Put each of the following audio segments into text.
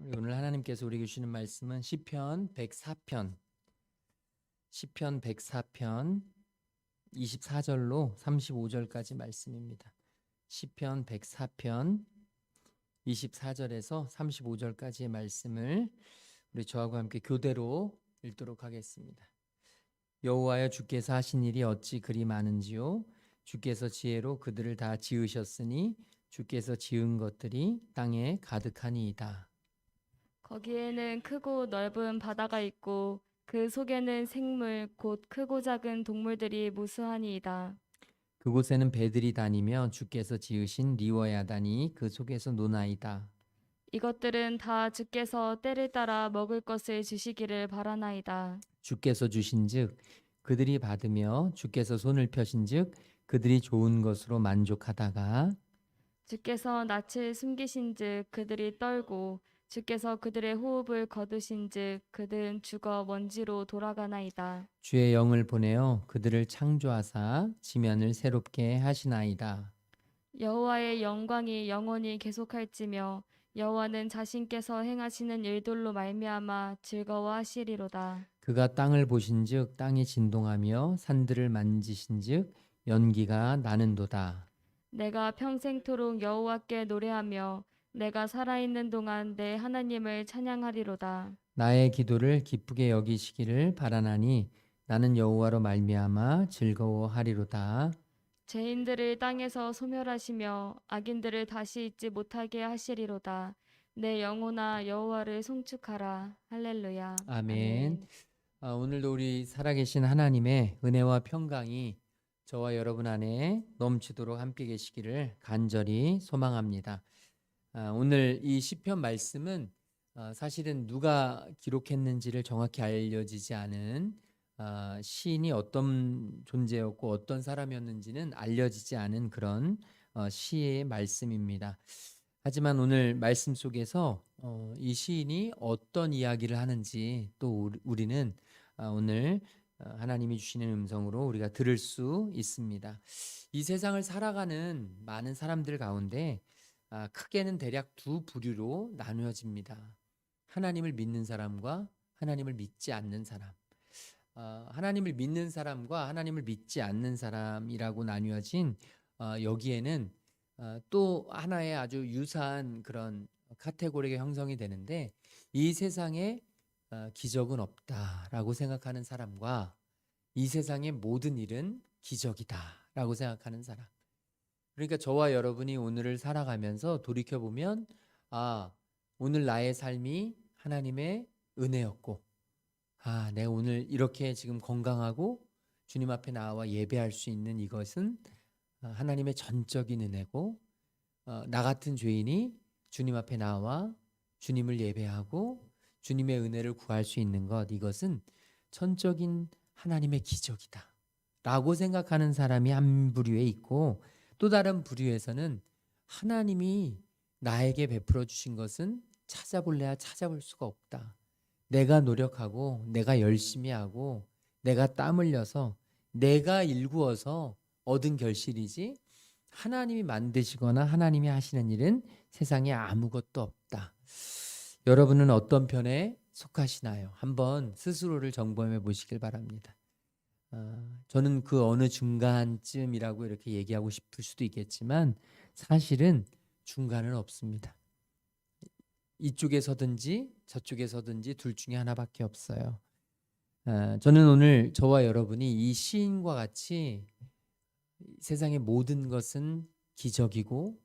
오늘 하나님께서 우리에게 주시는 말씀은 시편 104편 24절로 35절까지 말씀입니다. 시편 104편 24절에서 35절까지의 말씀을 우리 저하고 함께 교대로 읽도록 하겠습니다. 여호와여, 주께서 하신 일이 어찌 그리 많은지요. 주께서 지혜로 그들을 다 지으셨으니 주께서 지은 것들이 땅에 가득하니이다. 거기에는 크고 넓은 바다가 있고 그 속에는 생물 곧 크고 작은 동물들이 무수하니이다. 그곳에는 배들이 다니며 주께서 지으신 리워야단이 그 속에서 노나이다. 이것들은 다 주께서 때를 따라 먹을 것을 주시기를 바라나이다. 주께서 주신즉 그들이 받으며 주께서 손을 펴신즉 그들이 좋은 것으로 만족하다가 주께서 낯을 숨기신즉 그들이 떨고 주께서 그들의 호흡을 거두신즉 그들은 죽어 먼지로 돌아가나이다. 주의 영을 보내어 그들을 창조하사 지면을 새롭게 하시나이다. 여호와의 영광이 영원히 계속할지며 여호와는 자신께서 행하시는 일들로 말미암아 즐거워하시리로다. 그가 땅을 보신즉 땅이 진동하며 산들을 만지신즉 연기가 나는도다. 내가 평생토록 여호와께 노래하며 내가 살아있는 동안 내 하나님을 찬양하리로다. 나의 기도를 기쁘게 여기시기를 바라나니 나는 여호와로 말미암아 즐거워하리로다. 죄인들을 땅에서 소멸하시며 악인들을 다시 잊지 못하게 하시리로다. 내 영혼아 여호와를 송축하라. 할렐루야. 아멘. 아멘. 오늘도 우리 살아계신 하나님의 은혜와 평강이 저와 여러분 안에 넘치도록 함께 계시기를 간절히 소망합니다. 오늘 이 시편 말씀은 사실은 누가 기록했는지를 정확히 알려지지 않은 시인이 어떤 존재였고 어떤 사람이었는지는 알려지지 않은 그런 시의 말씀입니다. 하지만 오늘 말씀 속에서 이 시인이 어떤 이야기를 하는지 또 우리는 오늘 하나님이 주시는 음성으로 우리가 들을 수 있습니다. 이 세상을 살아가는 많은 사람들 가운데 크게는 대략 두 부류로 나누어집니다. 하나님을 믿는 사람과 하나님을 믿지 않는 사람. 하나님을 믿는 사람과 하나님을 믿지 않는 사람이라고 나뉘어진 여기에는 또 하나의 아주 유사한 그런 카테고리가 형성이 되는데, 이 세상에 기적은 없다라고 생각하는 사람과 이 세상의 모든 일은 기적이다라고 생각하는 사람. 그러니까 저와 여러분이 오늘을 살아가면서 돌이켜보면 오늘 나의 삶이 하나님의 은혜였고, 내가 오늘 이렇게 지금 건강하고 주님 앞에 나와 예배할 수 있는 이것은 하나님의 전적인 은혜고, 나 같은 죄인이 주님 앞에 나와 주님을 예배하고 주님의 은혜를 구할 수 있는 것, 이것은 천적인 하나님의 기적이다 라고 생각하는 사람이 한 부류에 있고, 또 다른 부류에서는 하나님이 나에게 베풀어 주신 것은 찾아볼래야 찾아볼 수가 없다. 내가 노력하고 내가 열심히 하고 내가 땀 흘려서 내가 일구어서 얻은 결실이지, 하나님이 만드시거나 하나님이 하시는 일은 세상에 아무것도 없다. 여러분은 어떤 편에 속하시나요? 한번 스스로를 점검해 보시길 바랍니다. 저는 그 어느 중간쯤이라고 이렇게 얘기하고 싶을 수도 있겠지만 사실은 중간은 없습니다. 이쪽에 서든지 저쪽에 서든지 둘 중에 하나밖에 없어요. 저는 오늘 저와 여러분이 이 시인과 같이 세상의 모든 것은 기적이고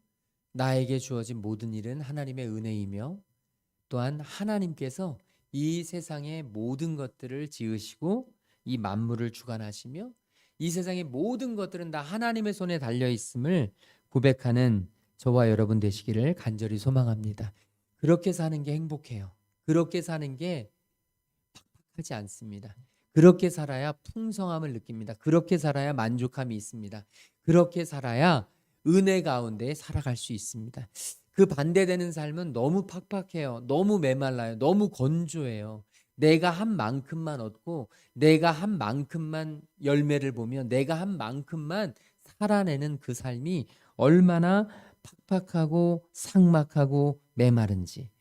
나에게 주어진 모든 일은 하나님의 은혜이며, 또한 하나님께서 이 세상의 모든 것들을 지으시고 이 만물을 주관하시며 이 세상의 모든 것들은 다 하나님의 손에 달려 있음을 고백하는 저와 여러분 되시기를 간절히 소망합니다. 그렇게 사는 게 행복해요. 그렇게 사는 게 팍팍하지 않습니다. 그렇게 살아야 풍성함을 느낍니다. 그렇게 살아야 만족함이 있습니다. 그렇게 살아야 은혜 가운데 살아갈 수 있습니다. 그 반대되는 삶은 너무 팍팍해요. 너무 메말라요. 너무 건조해요. 내가 한 만큼만 얻고 내가 한 만큼만 열매를 보며 내가 한 만큼만 살아내는 그 삶이 얼마나 팍팍하고 삭막하고 메마른지.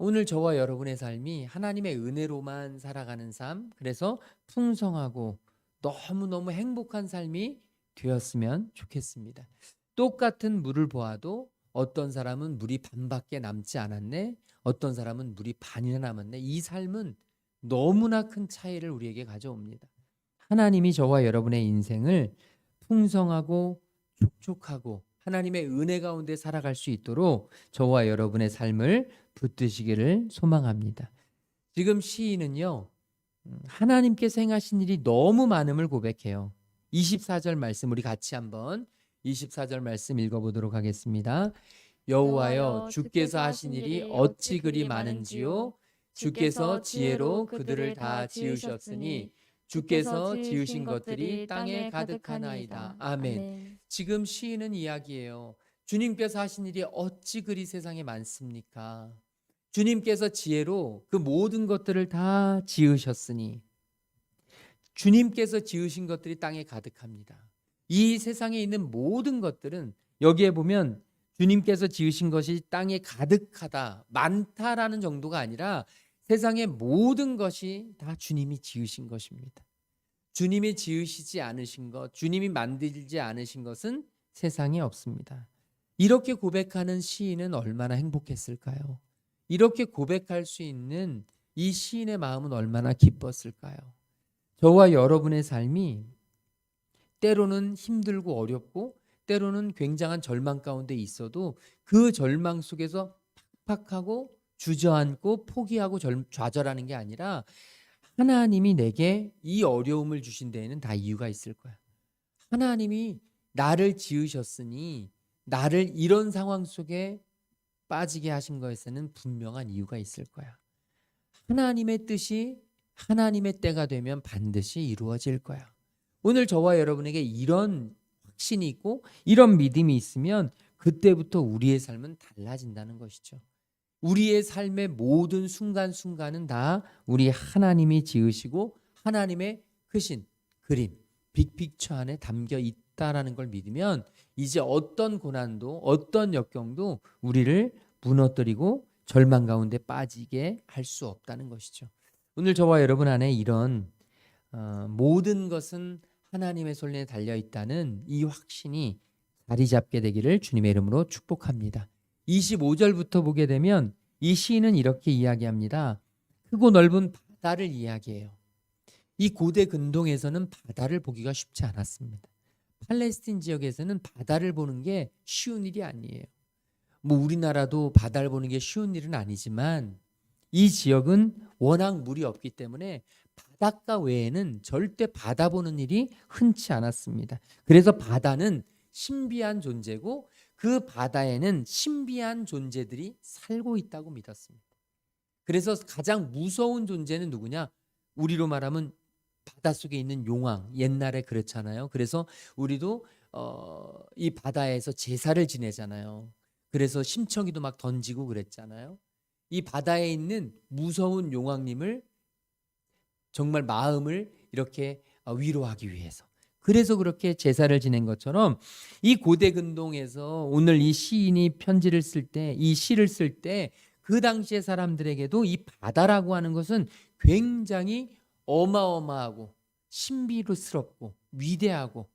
오늘 저와 여러분의 삶이 하나님의 은혜로만 살아가는 삶, 그래서 풍성하고 너무너무 행복한 삶이 되었으면 좋겠습니다. 똑같은 물을 보아도 어떤 사람은 물이 반밖에 남지 않았네, 어떤 사람은 물이 반이나 남았네. 이 삶은 너무나 큰 차이를 우리에게 가져옵니다. 하나님이 저와 여러분의 인생을 풍성하고 촉촉하고 하나님의 은혜 가운데 살아갈 수 있도록 저와 여러분의 삶을 붙드시기를 소망합니다. 지금 시인은요, 하나님께서 행하신 일이 너무 많음을 고백해요. 24절 말씀 우리 같이 한번 24절 말씀 읽어보도록 하겠습니다. 여호와여 주께서 하신 일이 어찌 그리 많은지요. 주께서 지혜로 그들을 다 지으셨으니 주께서 지으신 것들이 땅에 가득하나이다. 아멘. 지금 시인은 이야기해요. 주님께서 하신 일이 어찌 그리 세상에 많습니까? 주님께서 지혜로 그 모든 것들을 다 지으셨으니 주님께서 지으신 것들이 땅에 가득합니다. 이 세상에 있는 모든 것들은 여기에 보면 주님께서 지으신 것이 땅에 가득하다, 많다라는 정도가 아니라 세상의 모든 것이 다 주님이 지으신 것입니다. 주님이 지으시지 않으신 것, 주님이 만들지 않으신 것은 세상에 없습니다. 이렇게 고백하는 시인은 얼마나 행복했을까요? 이렇게 고백할 수 있는 이 시인의 마음은 얼마나 기뻤을까요? 저와 여러분의 삶이 때로는 힘들고 어렵고 때로는 굉장한 절망 가운데 있어도 그 절망 속에서 팍팍하고 주저앉고 포기하고 좌절하는 게 아니라 하나님이 내게 이 어려움을 주신 데에는 다 이유가 있을 거야. 하나님이 나를 지으셨으니 나를 이런 상황 속에 빠지게 하신 것에는 분명한 이유가 있을 거야. 하나님의 뜻이 하나님의 때가 되면 반드시 이루어질 거야. 오늘 저와 여러분에게 이런 확신이 있고 이런 믿음이 있으면 그때부터 우리의 삶은 달라진다는 것이죠. 우리의 삶의 모든 순간순간은 다 우리 하나님이 지으시고 하나님의 크신 그림, 빅픽처 안에 담겨 있다라는 걸 믿으면 이제 어떤 고난도 어떤 역경도 우리를 무너뜨리고 절망 가운데 빠지게 할 수 없다는 것이죠. 오늘 저와 여러분 안에 이런 모든 것은 하나님의 손에 달려 있다는 이 확신이 자리 잡게 되기를 주님의 이름으로 축복합니다. 25절부터 보게 되면 이 시인은 이렇게 이야기합니다. 크고 넓은 바다를 이야기해요. 이 고대 근동에서는 바다를 보기가 쉽지 않았습니다. 팔레스틴 지역에서는 바다를 보는 게 쉬운 일이 아니에요. 뭐 우리나라도 바다를 보는 게 쉬운 일은 아니지만 이 지역은 워낙 물이 없기 때문에 바닷가 외에는 절대 바다 보는 일이 흔치 않았습니다. 그래서 바다는 신비한 존재고 그 바다에는 신비한 존재들이 살고 있다고 믿었습니다. 그래서 가장 무서운 존재는 누구냐? 우리로 말하면 바닷속에 있는 용왕, 옛날에 그렇잖아요. 그래서 우리도 이 바다에서 제사를 지내잖아요. 그래서 심청이도 막 던지고 그랬잖아요. 이 바다에 있는 무서운 용왕님을 정말 마음을 이렇게 위로하기 위해서, 그래서 그렇게 제사를 지낸 것처럼 이 고대 근동에서 오늘 이 시인이 편지를 쓸 때, 이 시를 쓸 때 그 당시의 사람들에게도 이 바다라고 하는 것은 굉장히 어마어마하고 신비스럽고 위대하고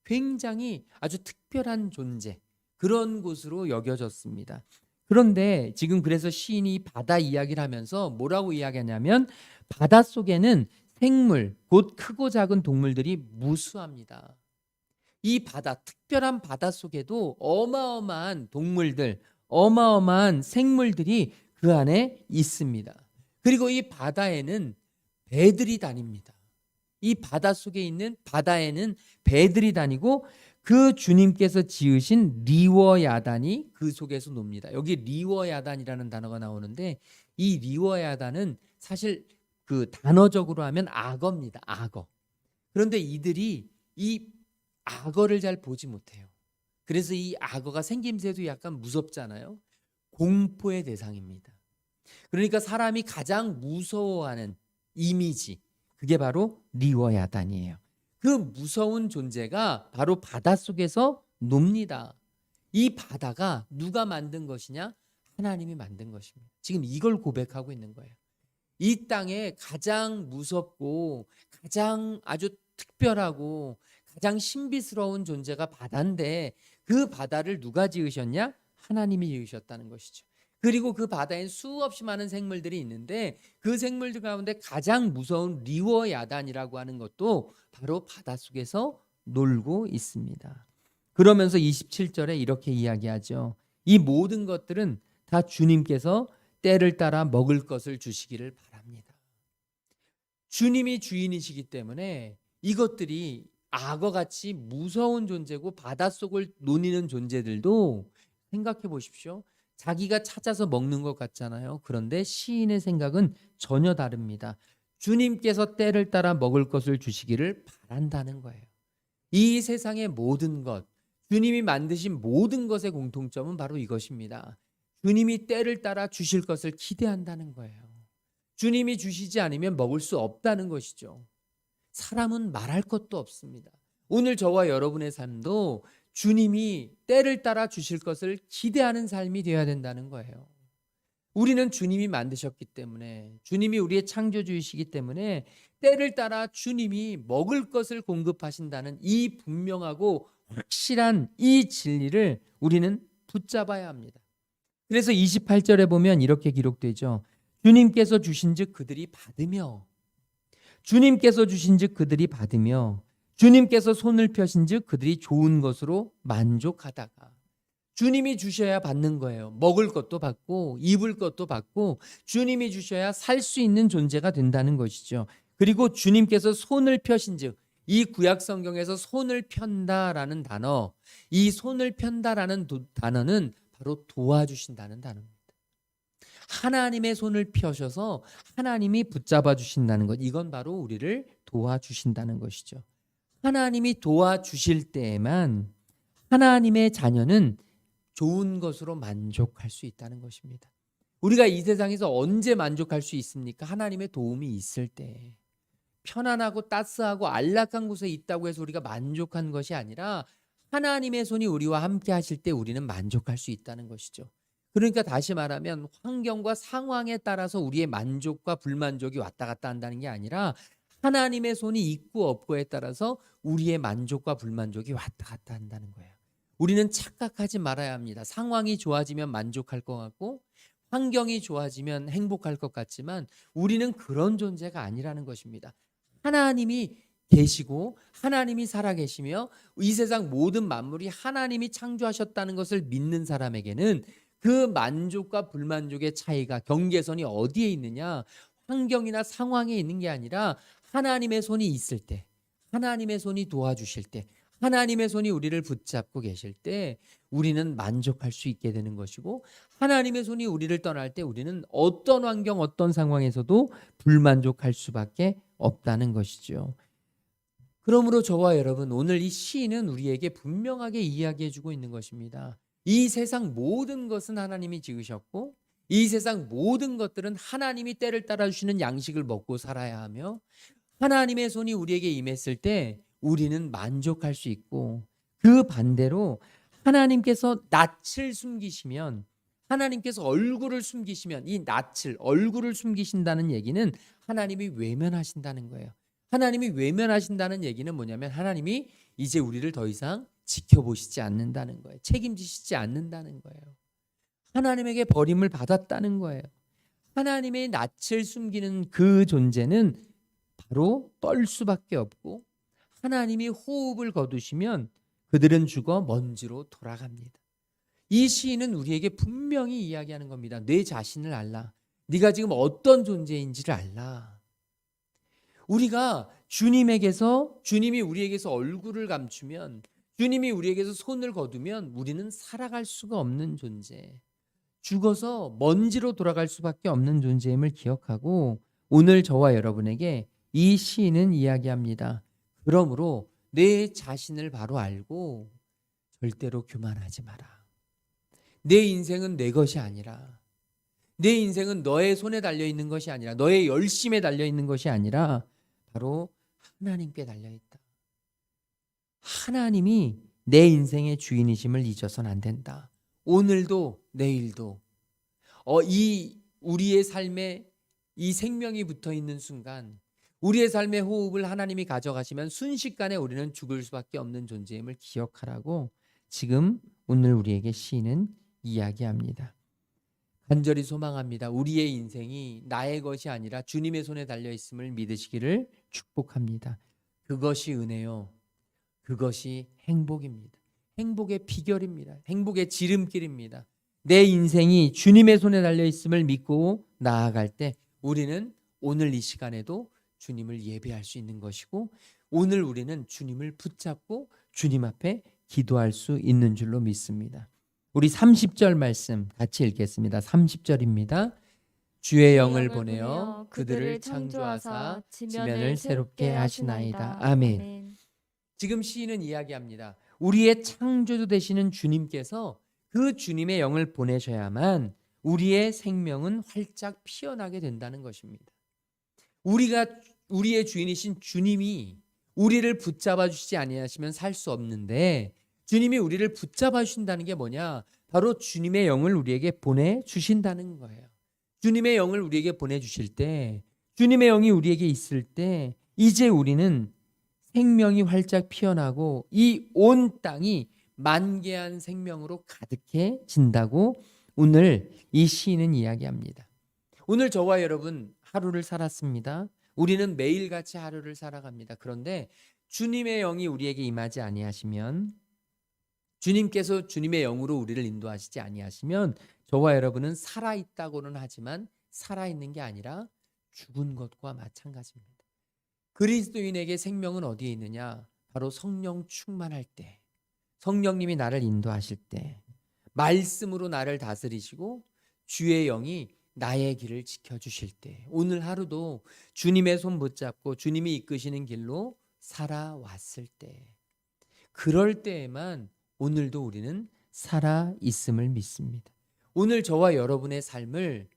굉장히 아주 특별한 존재, 그런 곳으로 여겨졌습니다. 그런데 지금 그래서 시인이 바다 이야기를 하면서 뭐라고 이야기하냐면 바닷속에는 생물, 곧 크고 작은 동물들이 무수합니다. 이 바다, 특별한 바다 속에도 어마어마한 동물들, 어마어마한 생물들이 그 안에 있습니다. 그리고 이 바다에는 배들이 다닙니다. 이 바다 속에 있는 바다에는 배들이 다니고 그 주님께서 지으신 리워야단이 그 속에서 놉니다. 여기 리워야단이라는 단어가 나오는데 이 리워야단은 사실 그 단어적으로 하면 악어입니다. 악어. 그런데 이들이 이 악어를 잘 보지 못해요. 그래서 이 악어가 생김새도 약간 무섭잖아요. 공포의 대상입니다. 그러니까 사람이 가장 무서워하는 이미지, 그게 바로 리워야단이에요. 그 무서운 존재가 바로 바닷속에서 놉니다. 이 바다가 누가 만든 것이냐? 하나님이 만든 것입니다. 지금 이걸 고백하고 있는 거예요. 이 땅에 가장 무섭고 가장 아주 특별하고 가장 신비스러운 존재가 바다인데 그 바다를 누가 지으셨냐? 하나님이 지으셨다는 것이죠. 그리고 그 바다엔 수없이 많은 생물들이 있는데 그 생물들 가운데 가장 무서운 리워야단이라고 하는 것도 바로 바닷속에서 놀고 있습니다. 그러면서 27절에 이렇게 이야기하죠. 이 모든 것들은 다 주님께서 때를 따라 먹을 것을 주시기를 바랍니다. 주님이 주인이시기 때문에 이것들이 악어같이 무서운 존재고 바닷속을 노니는 존재들도 생각해 보십시오. 자기가 찾아서 먹는 것 같잖아요. 그런데 시인의 생각은 전혀 다릅니다. 주님께서 때를 따라 먹을 것을 주시기를 바란다는 거예요. 이 세상의 모든 것, 주님이 만드신 모든 것의 공통점은 바로 이것입니다. 주님이 때를 따라 주실 것을 기대한다는 거예요. 주님이 주시지 않으면 먹을 수 없다는 것이죠. 사람은 말할 것도 없습니다. 오늘 저와 여러분의 삶도 주님이 때를 따라 주실 것을 기대하는 삶이 되어야 된다는 거예요. 우리는 주님이 만드셨기 때문에, 주님이 우리의 창조주이시기 때문에 때를 따라 주님이 먹을 것을 공급하신다는 이 분명하고 확실한 이 진리를 우리는 붙잡아야 합니다. 그래서 28절에 보면 이렇게 기록되죠. 주님께서 주신즉 그들이 받으며, 주님께서 주신즉 그들이 받으며, 주님께서 손을 펴신즉 그들이 좋은 것으로 만족하다가. 주님이 주셔야 받는 거예요. 먹을 것도 받고 입을 것도 받고 주님이 주셔야 살 수 있는 존재가 된다는 것이죠. 그리고 주님께서 손을 펴신즉, 이 구약 성경에서 손을 편다라는 단어, 이 손을 편다라는 단어는 바로 도와주신다는 단어입니다. 하나님의 손을 펴셔서 하나님이 붙잡아 주신다는 것, 이건 바로 우리를 도와주신다는 것이죠. 하나님이 도와주실 때에만 하나님의 자녀는 좋은 것으로 만족할 수 있다는 것입니다. 우리가 이 세상에서 언제 만족할 수 있습니까? 하나님의 도움이 있을 때. 편안하고 따스하고 안락한 곳에 있다고 해서 우리가 만족한 것이 아니라 하나님의 손이 우리와 함께 하실 때 우리는 만족할 수 있다는 것이죠. 그러니까 다시 말하면 환경과 상황에 따라서 우리의 만족과 불만족이 왔다 갔다 한다는 게 아니라 하나님의 손이 있고 없고에 따라서 우리의 만족과 불만족이 왔다 갔다 한다는 거예요. 우리는 착각하지 말아야 합니다. 상황이 좋아지면 만족할 것 같고 환경이 좋아지면 행복할 것 같지만 우리는 그런 존재가 아니라는 것입니다. 하나님이 계시고 하나님이 살아계시며 이 세상 모든 만물이 하나님이 창조하셨다는 것을 믿는 사람에게는 그 만족과 불만족의 차이가, 경계선이 어디에 있느냐, 환경이나 상황에 있는 게 아니라 하나님의 손이 있을 때, 하나님의 손이 도와주실 때, 하나님의 손이 우리를 붙잡고 계실 때 우리는 만족할 수 있게 되는 것이고, 하나님의 손이 우리를 떠날 때 우리는 어떤 환경, 어떤 상황에서도 불만족할 수밖에 없다는 것이죠. 그러므로 저와 여러분, 오늘 이 시인은 우리에게 분명하게 이야기해 주고 있는 것입니다. 이 세상 모든 것은 하나님이 지으셨고 이 세상 모든 것들은 하나님이 때를 따라 주시는 양식을 먹고 살아야 하며, 하나님의 손이 우리에게 임했을 때 우리는 만족할 수 있고, 그 반대로 하나님께서 낯을 숨기시면, 하나님께서 얼굴을 숨기시면, 이 낯을, 얼굴을 숨기신다는 얘기는 하나님이 외면하신다는 거예요. 하나님이 외면하신다는 얘기는 뭐냐면 하나님이 이제 우리를 더 이상 지켜보시지 않는다는 거예요. 책임지시지 않는다는 거예요. 하나님에게 버림을 받았다는 거예요. 하나님의 낯을 숨기는 그 존재는 바로 떨 수밖에 없고, 하나님이 호흡을 거두시면 그들은 죽어 먼지로 돌아갑니다. 이 시인은 우리에게 분명히 이야기하는 겁니다. 내 자신을 알라. 네가 지금 어떤 존재인지를 알라. 우리가 주님에게서, 주님이 우리에게서 얼굴을 감추면, 주님이 우리에게서 손을 거두면 우리는 살아갈 수가 없는 존재, 죽어서 먼지로 돌아갈 수밖에 없는 존재임을 기억하고, 오늘 저와 여러분에게 이 시인은 이야기합니다. 그러므로 내 자신을 바로 알고 절대로 교만하지 마라. 내 인생은 내 것이 아니라, 내 인생은 너의 손에 달려있는 것이 아니라, 너의 열심에 달려있는 것이 아니라 바로 하나님께 달려있다. 하나님이 내 인생의 주인이심을 잊어서는 안 된다. 오늘도 내일도 이 우리의 삶에 이 생명이 붙어 있는 순간, 우리의 삶의 호흡을 하나님이 가져가시면 순식간에 우리는 죽을 수밖에 없는 존재임을 기억하라고 지금 오늘 우리에게 시인은 이야기합니다. 간절히 소망합니다. 우리의 인생이 나의 것이 아니라 주님의 손에 달려 있음을 믿으시기를 축복합니다. 그것이 은혜요. 그것이 행복입니다. 행복의 비결입니다. 행복의 지름길입니다. 내 인생이 주님의 손에 달려 있음을 믿고 나아갈 때 우리는 오늘 이 시간에도 주님을 예배할 수 있는 것이고, 오늘 우리는 주님을 붙잡고 주님 앞에 기도할 수 있는 줄로 믿습니다. 우리 30절 말씀 같이 읽겠습니다. 30절입니다. 주의 영을 보내어 그들을 창조하사 지면을 새롭게 하시나이다. 아멘. 지금 시인은 이야기합니다. 우리의 창조주 되시는 주님께서 그 주님의 영을 보내셔야만 우리의 생명은 활짝 피어나게 된다는 것입니다. 우리의 주인이신 주님이 우리를 붙잡아 주시지 아니하시면 살 수 없는데, 주님이 우리를 붙잡아 주신다는 게 뭐냐? 바로 주님의 영을 우리에게 보내주신다는 거예요. 주님의 영을 우리에게 보내주실 때, 주님의 영이 우리에게 있을 때 이제 우리는 생명이 활짝 피어나고 이 온 땅이 만개한 생명으로 가득해진다고 오늘 이 시인은 이야기합니다. 오늘 저와 여러분 하루를 살았습니다. 우리는 매일같이 하루를 살아갑니다. 그런데 주님의 영이 우리에게 임하지 아니하시면, 주님께서 주님의 영으로 우리를 인도하시지 아니하시면 저와 여러분은 살아있다고는 하지만 살아있는 게 아니라 죽은 것과 마찬가지입니다. 그리스도인에게 생명은 어디에 있느냐? 바로 성령 충만할 때, 성령님이 나를 인도하실 때, 말씀으로 나를 다스리시고 주의 영이 나의 길을 지켜주실 때, 오늘 하루도 주님의 손 붙잡고 주님이 이끄시는 길로 살아왔을 때, 그럴 때에만 오늘도 우리는 살아있음을 믿습니다. 오늘 저와 여러분의 삶을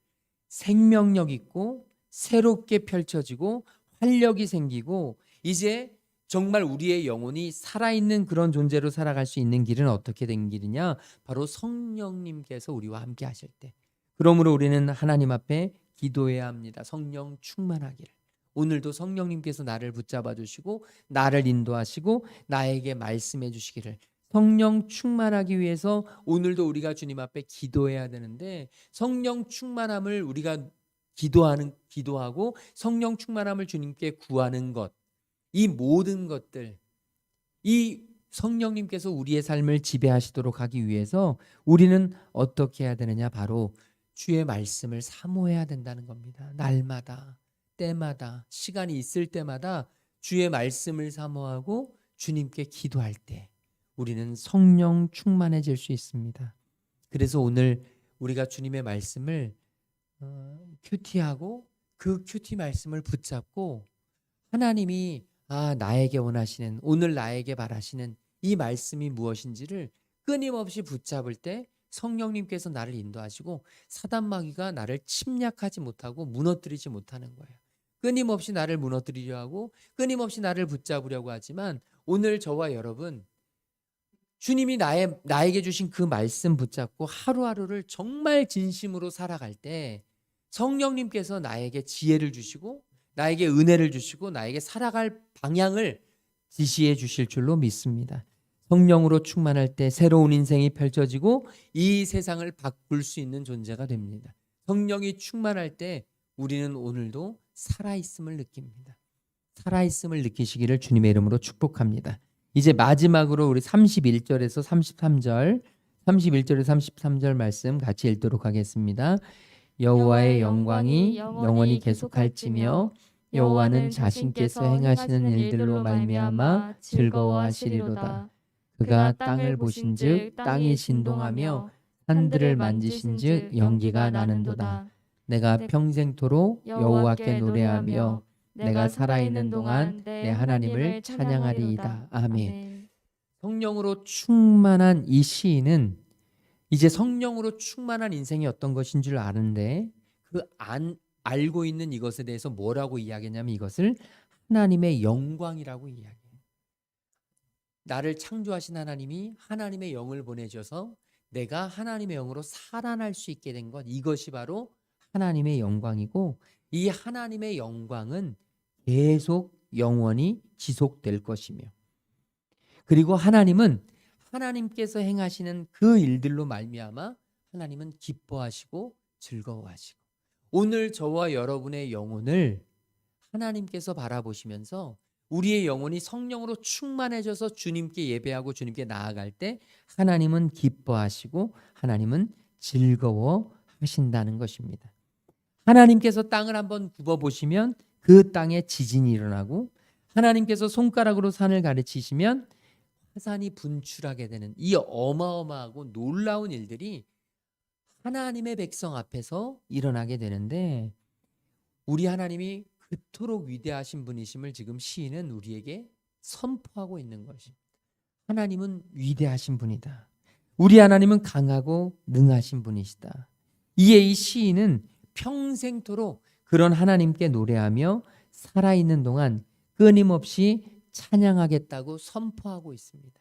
생명력 있고 새롭게 펼쳐지고 활력이 생기고 이제 정말 우리의 영혼이 살아있는 그런 존재로 살아갈 수 있는 길은 어떻게 된 길이냐? 바로 성령님께서 우리와 함께 하실 때. 그러므로 우리는 하나님 앞에 기도해야 합니다. 성령 충만하기를. 오늘도 성령님께서 나를 붙잡아 주시고 나를 인도하시고 나에게 말씀해 주시기를. 성령 충만하기 위해서 오늘도 우리가 주님 앞에 기도해야 되는데, 성령 충만함을 우리가 기도하고 성령 충만함을 주님께 구하는 것, 이 모든 것들, 이 성령님께서 우리의 삶을 지배하시도록 하기 위해서 우리는 어떻게 해야 되느냐? 바로 주의 말씀을 사모해야 된다는 겁니다. 날마다, 때마다, 시간이 있을 때마다 주의 말씀을 사모하고 주님께 기도할 때 우리는 성령 충만해질 수 있습니다. 그래서 오늘 우리가 주님의 말씀을 큐티하고 그 큐티 말씀을 붙잡고 하나님이 나에게 원하시는, 오늘 나에게 바라시는 이 말씀이 무엇인지를 끊임없이 붙잡을 때 성령님께서 나를 인도하시고 사단마귀가 나를 침략하지 못하고 무너뜨리지 못하는 거예요. 끊임없이 나를 무너뜨리려 하고 끊임없이 나를 붙잡으려고 하지만 오늘 저와 여러분, 주님이 나에게 주신 그 말씀 붙잡고 하루하루를 정말 진심으로 살아갈 때 성령님께서 나에게 지혜를 주시고 나에게 은혜를 주시고 나에게 살아갈 방향을 지시해 주실 줄로 믿습니다. 성령으로 충만할 때 새로운 인생이 펼쳐지고 이 세상을 바꿀 수 있는 존재가 됩니다. 성령이 충만할 때 우리는 오늘도 살아있음을 느낍니다. 살아있음을 느끼시기를 주님의 이름으로 축복합니다. 이제 마지막으로 우리 31절에서 33절, 31절에서 33절 말씀 같이 읽도록 하겠습니다. 여호와의 영광이 영원히 계속할지며 여호와는 자신께서 행하시는 일들로 말미암아 즐거워하시리로다. 그가 땅을 보신즉 땅이 신동하며 산들을 만지신즉 연기가 나는도다. 내가 평생토록 여호와께 노래하며 내가 살아있는 동안 내 하나님을 찬양하리이다. 아멘. 성령으로 충만한 이 시인은 이제 성령으로 충만한 인생이 어떤 것인 줄 아는데 알고 있는 이것에 대해서 뭐라고 이야기했냐면 이것을 하나님의 영광이라고 이야기해요. 나를 창조하신 하나님이 하나님의 영을 보내셔서 내가 하나님의 영으로 살아날 수 있게 된 것, 이것이 바로 하나님의 영광이고, 이 하나님의 영광은 계속 영원히 지속될 것이며, 그리고 하나님은 하나님께서 행하시는 그 일들로 말미암아 하나님은 기뻐하시고 즐거워하시고, 오늘 저와 여러분의 영혼을 하나님께서 바라보시면서 우리의 영혼이 성령으로 충만해져서 주님께 예배하고 주님께 나아갈 때 하나님은 기뻐하시고 하나님은 즐거워하신다는 것입니다. 하나님께서 땅을 한번 굽어보시면 그 땅에 지진이 일어나고, 하나님께서 손가락으로 산을 가르치시면 화산이 분출하게 되는 이 어마어마하고 놀라운 일들이 하나님의 백성 앞에서 일어나게 되는데, 우리 하나님이 그토록 위대하신 분이심을 지금 시인은 우리에게 선포하고 있는 것입니다. 하나님은 위대하신 분이다. 우리 하나님은 강하고 능하신 분이시다. 이에 이 시인은 평생토록 그런 하나님께 노래하며 살아있는 동안 끊임없이 찬양하겠다고 선포하고 있습니다.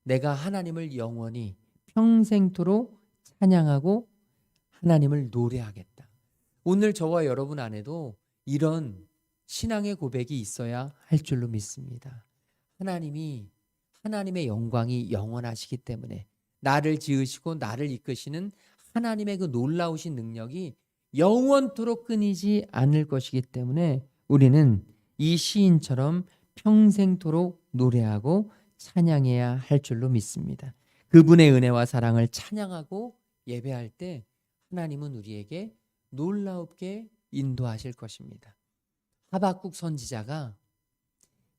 내가 하나님을 영원히 평생토록 찬양하고 하나님을 노래하겠다. 오늘 저와 여러분 안에도 이런 신앙의 고백이 있어야 할 줄로 믿습니다. 하나님의 영광이 영원하시기 때문에 나를 지으시고 나를 이끄시는 하나님의 그 놀라우신 능력이 영원토록 끊이지 않을 것이기 때문에 우리는 이 시인처럼 평생토록 노래하고 찬양해야 할 줄로 믿습니다. 그분의 은혜와 사랑을 찬양하고 예배할 때 하나님은 우리에게 놀랍게 인도하실 것입니다. 하박국 선지자가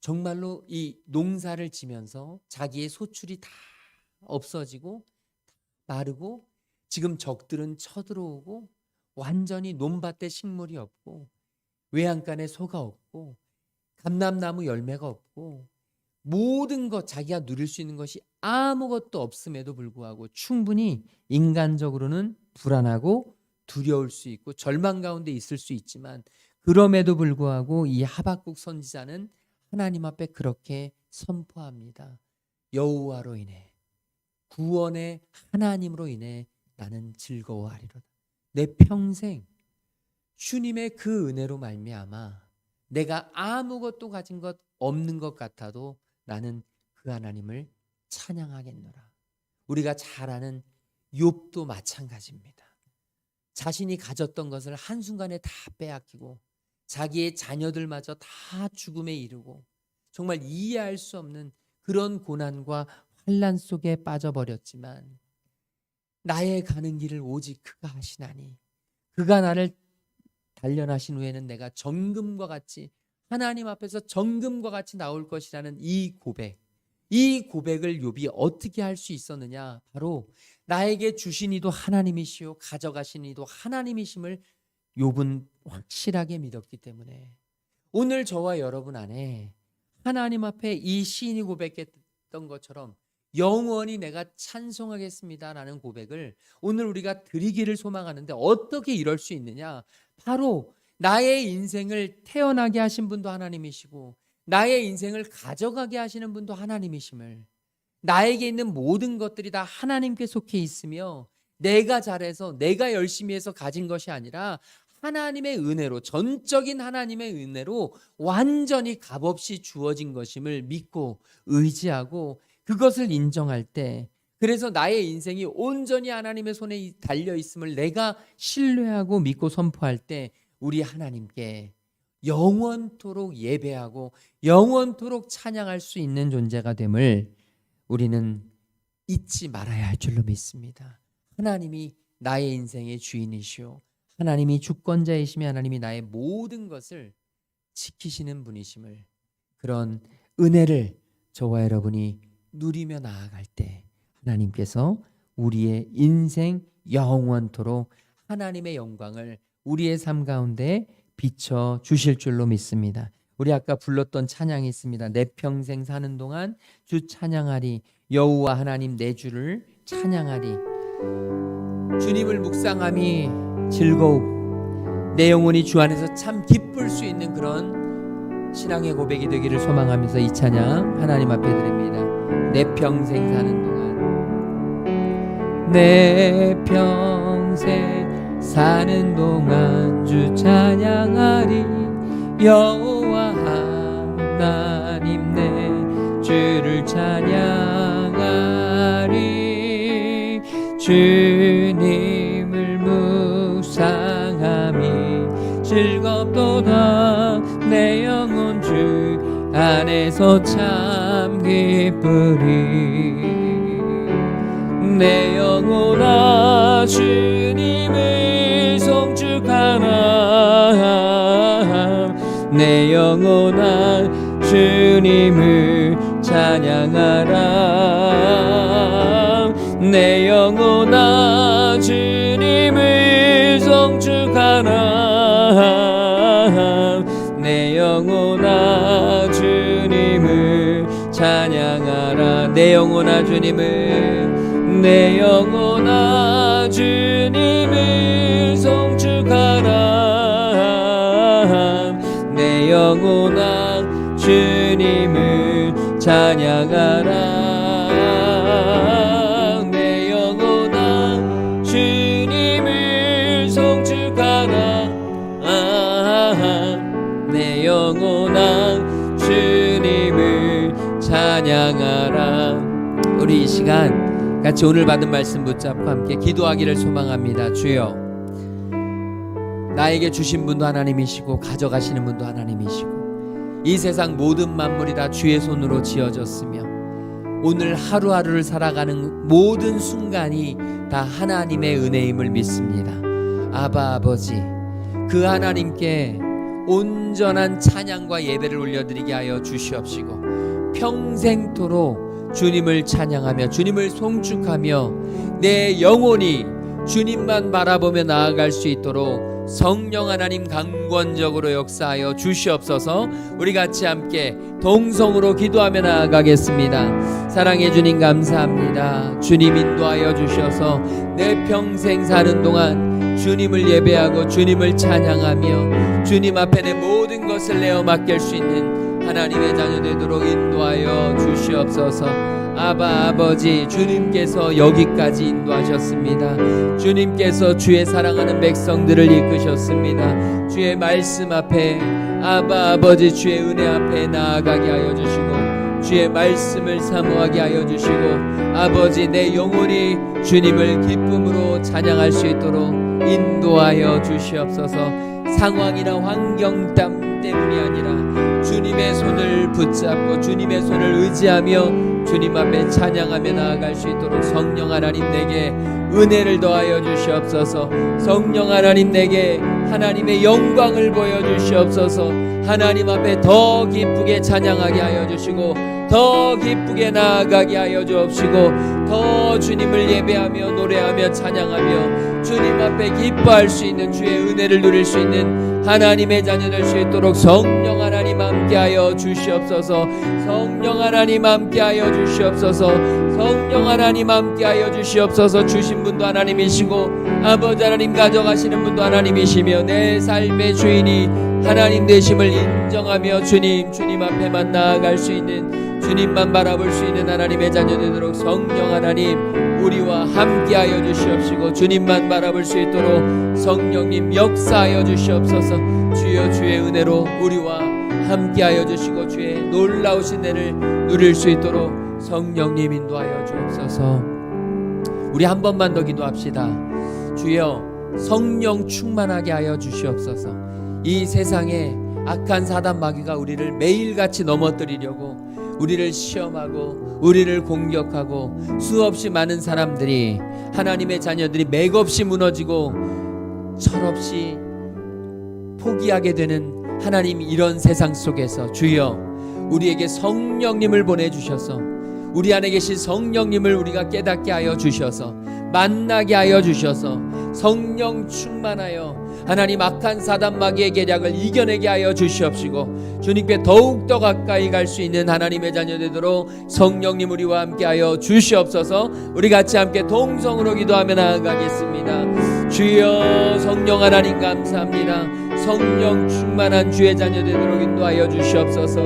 정말로 이 농사를 지면서 자기의 소출이 다 없어지고 마르고, 지금 적들은 쳐들어오고 완전히 논밭에 식물이 없고 외양간에 소가 없고 감람나무 열매가 없고 모든 것, 자기가 누릴 수 있는 것이 아무것도 없음에도 불구하고 충분히 인간적으로는 불안하고 두려울 수 있고 절망 가운데 있을 수 있지만, 그럼에도 불구하고 이 하박국 선지자는 하나님 앞에 그렇게 선포합니다. 여호와로 인해, 구원의 하나님으로 인해 나는 즐거워하리로다. 내 평생 주님의 그 은혜로 말미암아 내가 아무것도 가진 것 없는 것 같아도 나는 그 하나님을 찬양하겠노라. 우리가 잘 아는 욥도 마찬가지입니다. 자신이 가졌던 것을 한순간에 다 빼앗기고 자기의 자녀들마저 다 죽음에 이르고 정말 이해할 수 없는 그런 고난과 환난 속에 빠져버렸지만, 나의 가는 길을 오직 그가 하시나니 그가 나를 단련하신 후에는 내가 정금과 같이 하나님 앞에서 정금과 같이 나올 것이라는 이 고백을 욥이 어떻게 할 수 있었느냐? 바로 나에게 주신 이도 하나님이시오 가져가신 이도 하나님이심을 욥은 확실하게 믿었기 때문에 오늘 저와 여러분 안에 하나님 앞에 이 시인이 고백했던 것처럼 영원히 내가 찬송하겠습니다라는 고백을 오늘 우리가 드리기를 소망하는데, 어떻게 이럴 수 있느냐? 바로 나의 인생을 태어나게 하신 분도 하나님이시고 나의 인생을 가져가게 하시는 분도 하나님이심을, 나에게 있는 모든 것들이 다 하나님께 속해 있으며 내가 잘해서 내가 열심히 해서 가진 것이 아니라 하나님의 은혜로, 전적인 하나님의 은혜로 완전히 값없이 주어진 것임을 믿고 의지하고 그것을 인정할 때, 그래서 나의 인생이 온전히 하나님의 손에 달려 있음을 내가 신뢰하고 믿고 선포할 때 우리 하나님께 영원토록 예배하고 영원토록 찬양할 수 있는 존재가 됨을 우리는 잊지 말아야 할 줄로 믿습니다. 하나님이 나의 인생의 주인이시오, 하나님이 주권자이시며 하나님이 나의 모든 것을 지키시는 분이심을, 그런 은혜를 저와 여러분이 누리며 나아갈 때 하나님께서 우리의 인생 영원토록 하나님의 영광을 우리의 삶 가운데 비춰 주실 줄로 믿습니다. 우리 아까 불렀던 찬양이 있습니다. 내 평생 사는 동안 주 찬양하리, 여호와 하나님 내 주를 찬양하리. 주님을 묵상함이 즐거움, 내 영혼이 주 안에서 참 기쁠 수 있는 그런 신앙의 고백이 되기를 소망하면서 이 찬양 하나님 앞에 드립니다. 내 평생 사는 동안 내 평생 사는 동안 주 찬양하리. 여호와 하나님 내 주를 찬양하리. 주님을 묵상함이 즐겁도다. 내 영혼 주 안에서 참 기쁘리. 내 영혼아 주님을 송축하라. 내 영혼아 주님을 찬양하라. 내 영혼아 주님을 송축하라. 내 영혼아 주님을 찬양하라. 내 영혼아 주님을, 내 영혼아 주님을 송축하라. 내 영혼아 주님을 찬양하라. 내 영혼아 주님을 송축하라. 내 영혼아 주님을 찬양하라. 우리 이 시간 같이 오늘 받은 말씀 붙잡고 함께 기도하기를 소망합니다. 주여, 나에게 주신 분도 하나님이시고 가져가시는 분도 하나님이시고 이 세상 모든 만물이 다 주의 손으로 지어졌으며 오늘 하루하루를 살아가는 모든 순간이 다 하나님의 은혜임을 믿습니다. 아바 아버지, 그 하나님께 온전한 찬양과 예배를 올려드리게 하여 주시옵시고 평생토록 주님을 찬양하며 주님을 송축하며 내 영혼이 주님만 바라보며 나아갈 수 있도록 성령 하나님 강권적으로 역사하여 주시옵소서. 우리 같이 함께 동성으로 기도하며 나아가겠습니다. 사랑해 주님 감사합니다. 주님 인도하여 주셔서 내 평생 사는 동안 주님을 예배하고 주님을 찬양하며 주님 앞에 내 모든 것을 내어 맡길 수 있는 하나님의 자녀 되도록 인도하여 주시옵소서. 아바 아버지, 주님께서 여기까지 인도하셨습니다. 주님께서 주의 사랑하는 백성들을 이끄셨습니다. 주의 말씀 앞에 아바 아버지 주의 은혜 앞에 나아가게 하여 주시고 주의 말씀을 사모하게 하여 주시고 아버지 내 영혼이 주님을 기쁨으로 찬양할 수 있도록 인도하여 주시옵소서. 상황이나 환경 때문이 아니라 주님의 손을 붙잡고 주님의 손을 의지하며 주님 앞에 찬양하며 나아갈 수 있도록 성령 하나님 내게 은혜를 더하여 주시옵소서. 성령 하나님 내게 하나님의 영광을 보여주시옵소서. 하나님 앞에 더 기쁘게 찬양하게 하여 주시고 더 기쁘게 나아가게 하여 주옵시고 더 주님을 예배하며 노래하며 찬양하며 주님 앞에 기뻐할 수 있는 주의 은혜를 누릴 수 있는 하나님의 자녀 될 수 있도록 성령 하나님 함께하여 주시옵소서. 성령 하나님 함께하여 주시옵소서. 성령 하나님 함께하여 주시옵소서. 주신 분도 하나님이시고 아버지 하나님 가져가시는 분도 하나님이시며 내 삶의 주인이 하나님 되심을 인정하며 주님 앞에만 나아갈 수 있는 주님만 바라볼 수 있는 하나님의 자녀 되도록 성령 하나님 우리와 함께하여 주시옵시고 주님만 바라볼 수 있도록 성령님 역사하여 주시옵소서. 주여 주의 은혜로 우리와 함께하여 주시고 주의 놀라우신 은혜를 누릴 수 있도록 성령님 인도하여 주옵소서. 우리 한 번만 더 기도합시다. 주여 성령 충만하게 하여 주시옵소서. 이 세상에 악한 사단 마귀가 우리를 매일같이 넘어뜨리려고 우리를 시험하고 우리를 공격하고 수없이 많은 사람들이 하나님의 자녀들이 맥없이 무너지고 철없이 포기하게 되는 하나님 이런 세상 속에서 주여 우리에게 성령님을 보내주셔서 우리 안에 계신 성령님을 우리가 깨닫게 하여 주셔서 만나게 하여 주셔서 성령 충만하여 하나님 악한 사단 마귀의 계략을 이겨내게 하여 주시옵시고 주님께 더욱더 가까이 갈 수 있는 하나님의 자녀 되도록 성령님 우리와 함께하여 주시옵소서. 우리 같이 함께 동성으로 기도하며 나아가겠습니다. 주여 성령 하나님 감사합니다. 성령 충만한 주의 자녀 되도록 인도하여 주시옵소서.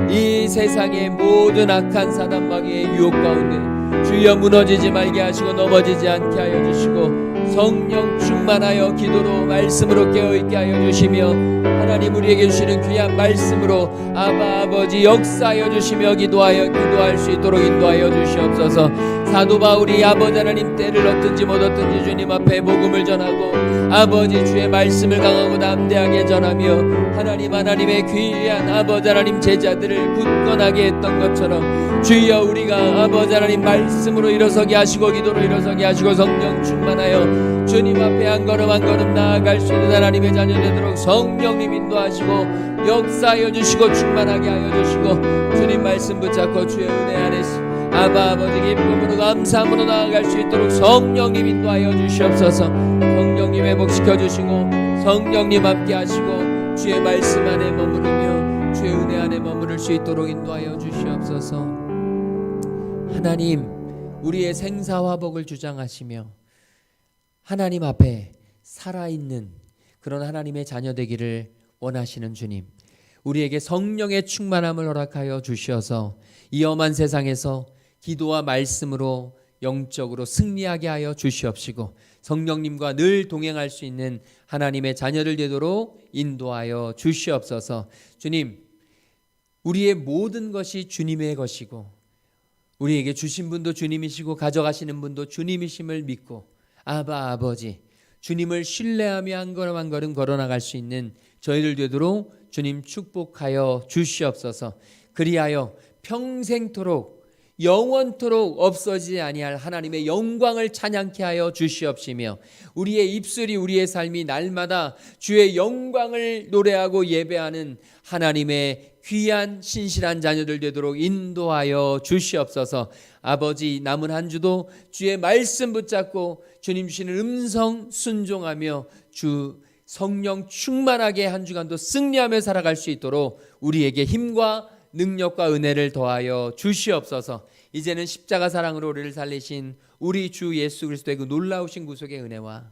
이 세상의 모든 악한 사단 마귀의 유혹 가운데 주여 무너지지 말게 하시고 넘어지지 않게 하여 주시고 성령 충만하여 기도로 말씀으로 깨어있게 하여 주시며 하나님 우리에게 주시는 귀한 말씀으로 아버지 역사하여 주시며 기도할 수 있도록 인도하여 주시옵소서. 사도 바울이 아버지 하나님 때를 얻든지 못 얻든지 주님 앞에 복음을 전하고 아버지 주의 말씀을 강하고 담대하게 전하며 하나님의 귀한 아버지 하나님 제자들을 굳건하게 했던 것처럼 주여 우리가 아버지 하나님 말씀으로 일어서게 하시고 기도로 일어서게 하시고 성령 충만하여 주님 앞에 한 걸음 한 걸음 나아갈 수 있는 하나님의 자녀 되도록 성령님 인도하시고 역사하여 주시고 충만하게 하여 주시고 주님 말씀 붙잡고 주의 은혜 안에 아버지 기쁨으로 감사함으로 나아갈 수 있도록 성령님 인도하여 주시옵소서. 성령님 회복시켜 주시고 성령님 함께 하시고 주의 말씀 안에 머무르며 주의 은혜 안에 머무를 수 있도록 인도하여 주시옵소서. 하나님 우리의 생사화복을 주장하시며 하나님 앞에 살아있는 그런 하나님의 자녀 되기를 원하시는 주님, 우리에게 성령의 충만함을 허락하여 주시어서 이 험한 세상에서 기도와 말씀으로 영적으로 승리하게 하여 주시옵시고 성령님과 늘 동행할 수 있는 하나님의 자녀들 되도록 인도하여 주시옵소서. 주님, 우리의 모든 것이 주님의 것이고 우리에게 주신 분도 주님이시고 가져가시는 분도 주님이심을 믿고 아버지 주님을 신뢰하며 한 걸음 한 걸음 걸어나갈 수 있는 저희들 되도록 주님 축복하여 주시옵소서. 그리하여 평생토록 영원토록 없어지지 아니할 하나님의 영광을 찬양케 하여 주시옵시며 우리의 입술이 우리의 삶이 날마다 주의 영광을 노래하고 예배하는 하나님의 귀한 신실한 자녀들 되도록 인도하여 주시옵소서. 아버지 남은 한 주도 주의 말씀 붙잡고 주님 주시는 음성 순종하며 주 성령 충만하게 한 주간도 승리하며 살아갈 수 있도록 우리에게 힘과 능력과 은혜를 더하여 주시옵소서. 이제는 십자가 사랑으로 우리를 살리신 우리 주 예수 그리스도의 그 놀라우신 구속의 은혜와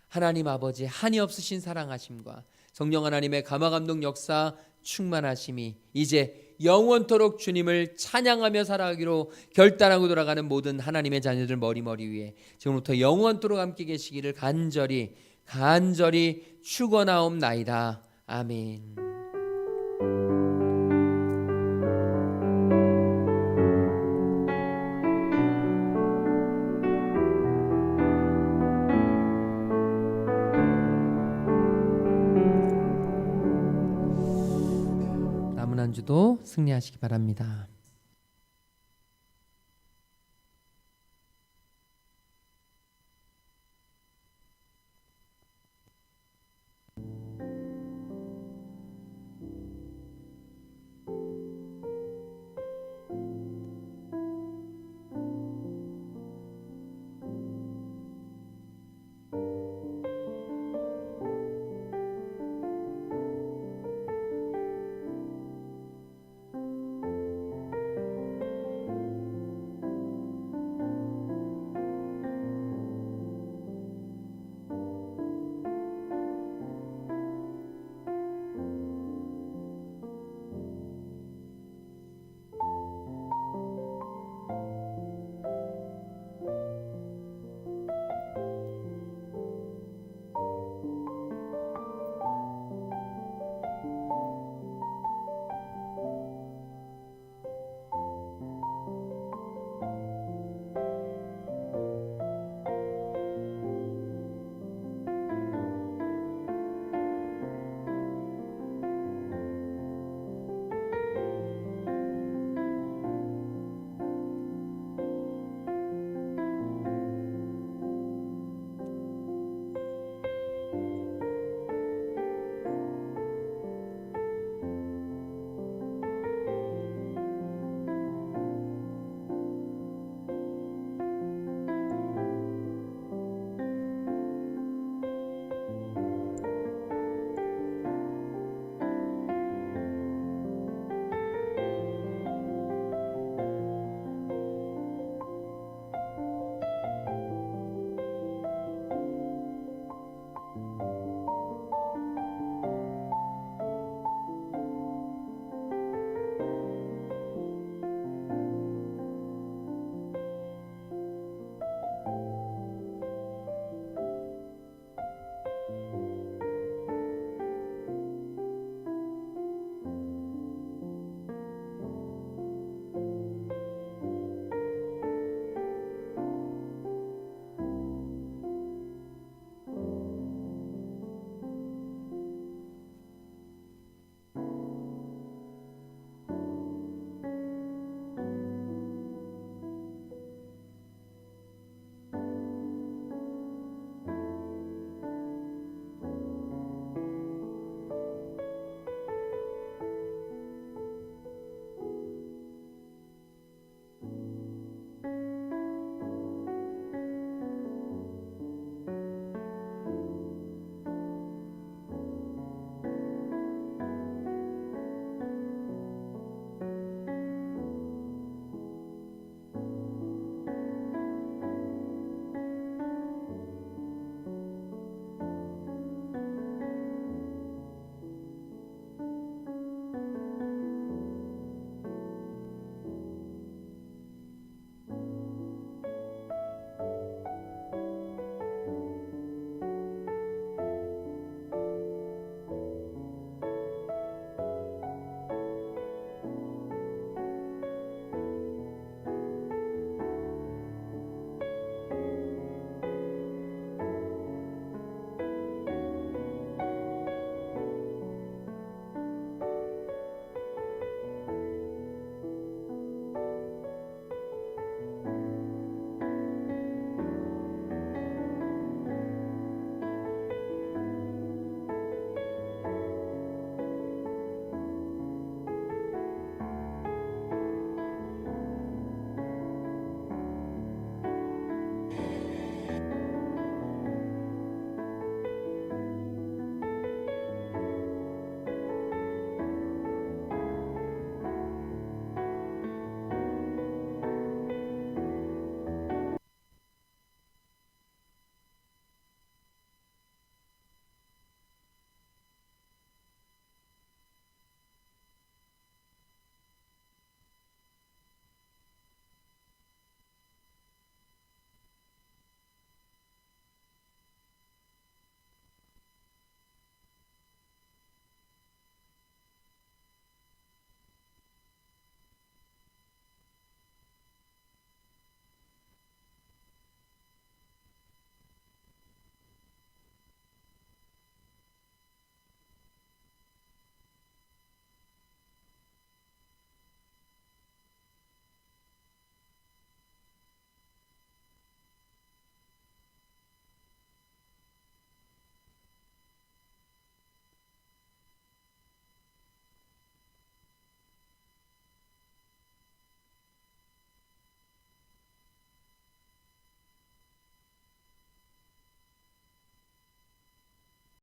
하나님 아버지 한이 없으신 사랑하심과 성령 하나님의 감화감동 역사 충만하심이 이제 영원토록 주님을 찬양하며 살아가기로 결단하고 돌아가는 모든 하나님의 자녀들 머리 위에 지금부터 영원토록 함께 계시기를 간절히 축원하옵나이다. 아멘. 남은 한 주도 승리하시기 바랍니다.